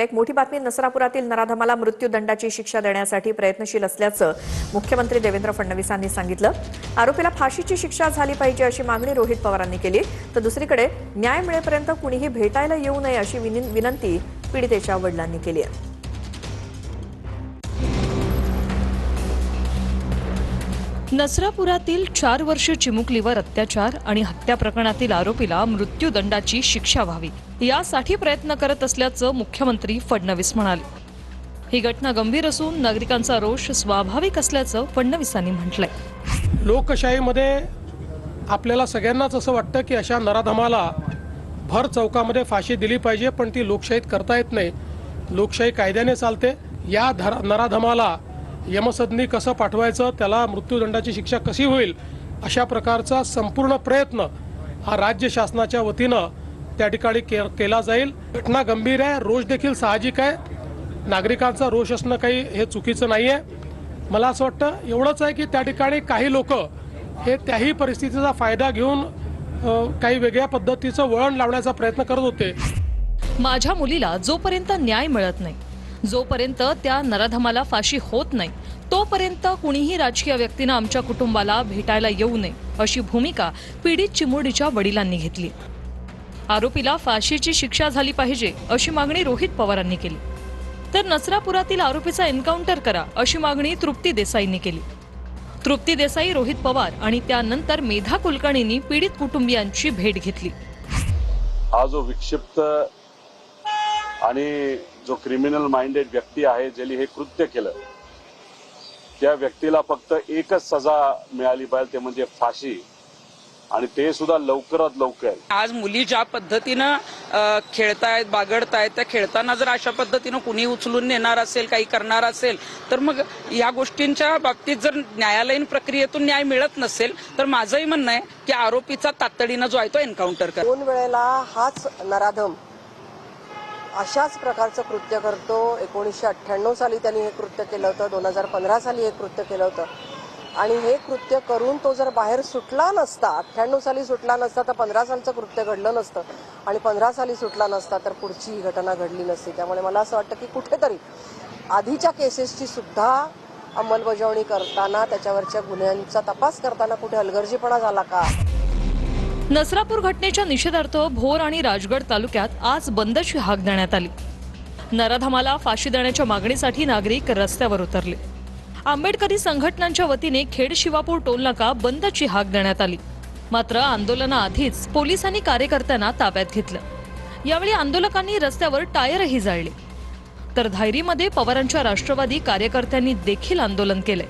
एक मोठी बातमी. नसरापुरातील नराधमाला मृत्यूदंडाची शिक्षा देण्यासाठी प्रयत्नशील असल्याचं मुख्यमंत्री देवेंद्र फडणवीसांनी सांगितलं. आरोपीला फाशीची शिक्षा झाली पाहिजे अशी मागणी रोहित पवारांनी केली. तर दुसरीकडे न्याय मिळेपर्यंत कुणीही भेटायला येऊ नये अशी विनंती पीडितेच्या वडिलांनी केली आहे. नसरापुरातील 4 वर्ष चिमुकलीवर अत्याचार आणि हत्या प्रकरणातील आरोपीला मृत्यूदंडाची शिक्षा व्हावी यासाठी प्रयत्न करत असल्याचं मुख्यमंत्री फडणवीस म्हणाले. ही घटना गंभीर असून नागरिकांचा रोष स्वाभाविक असल्याचं फडणवीसांनी म्हटलंय. लोकशाहीमध्ये आपल्याला सगळ्यांनाच असं वाटतं की अशा नराधमाला भर चौकामध्ये फाशी दिली पाहिजे, पण ती लोकशाहीत करता येत नाही. लोकशाही कायद्याने चालते. या नराधमाला यमसदनी कसं पाठवायचं, त्याला मृत्यूदंडाची शिक्षा कशी होईल, अशा प्रकारचा संपूर्ण प्रयत्न हा राज्य शासनाच्या वतीनं त्या ठिकाणी केला जाईल. घटना गंभीर आहे, रोष देखील साहजिक आहे. नागरिकांचा रोष असणं काही हे चुकीचं नाही आहे. मला असं वाटतं एवढंच आहे की त्या ठिकाणी काही लोक हे त्याही परिस्थितीचा फायदा घेऊन काही वेगळ्या पद्धतीचं वळण लावण्याचा प्रयत्न करत होते. माझ्या मुलीला जोपर्यंत न्याय मिळत नाही, जोपर्यंत त्या नराधमाला फाशी होत नाही, तोपर्यंत कुणीही राजकीय व्यक्तीनं आमच्या कुटुंबाला भेटायला येऊ नये अशी भूमिका पीडित चिमुरडीच्या वडिलांनी घेतली. आरोपीला फाशीची शिक्षा झाली पाहिजे अशी मागणी रोहित पवारांनी केली. तर नसरापुरातील आरोपीचा एन्काउंटर करा अशी मागणी तृप्ती देसाईंनी केली. तृप्ती देसाई, रोहित पवार आणि त्यानंतर मेधा कुलकर्णींनी पीडित कुटुंबियांची भेट घेतली. हा जो विक्षिप्त आणि जो क्रिमिनल माइंडेड व्यक्ती आहे, ज्याने हे कृत्य केलं, त्या व्यक्तीला फक्त एकच सजा मिळाली पाहिजे, ते म्हणजे फाशी, आणि ते सुद्धा लवकरात लवकर. आज मुली ज्या पद्धतीनं खेळतायत, बागडतायत, त्या खेळताना जर अशा पद्धतीनं कुणी उचलून नेणार असेल, काही करणार असेल, तर मग या गोष्टींच्या बाबतीत जर न्यायालयीन प्रक्रियेतून न्याय मिळत नसेल, तर माझंही म्हणणं आहे की आरोपीचा तातडीनं जो आहे तो एन्काउंटर करा. 2 वेळेला हाच नराधम अशाच प्रकारचं कृत्य करतो. 1998 साली त्यांनी हे कृत्य केलं होतं, 2015 साली हे कृत्य केलं होतं. आणि हे कृत्य करून तो जर बाहेर सुटला नसता, 98 साली सुटला नसता, तर 15 सालचं कृत्य घडलं नसतं, आणि 15 साली सुटला नसता तर पुढची ही घटना घडली नसती. त्यामुळे मला असं वाटतं की कुठेतरी आधीच्या केसेसची सुद्धा अंमलबजावणी करताना, त्याच्यावरच्या गुन्ह्यांचा तपास करताना कुठे हलगर्जीपणा झाला का? नसरापूर घटनेच्या निषेधार्थ भोर आणि राजगड तालुक्यात आज बंदची हाक देण्यात आली. नराधमाला फाशी देण्याच्या मागणीसाठी नागरिक रस्त्यावर उतरले. आंबेडकरी संघटनांच्या वतीने खेड शिवापूर टोलनाका बंदची हाक देण्यात आली. मात्र आंदोलनाआधीच पोलिसांनी कार्यकर्त्यांना ताब्यात घेतलं. यावेळी आंदोलकांनी रस्त्यावर टायरही जाळले. तर धायरीमध्ये पवारांच्या राष्ट्रवादी कार्यकर्त्यांनी देखील आंदोलन केले.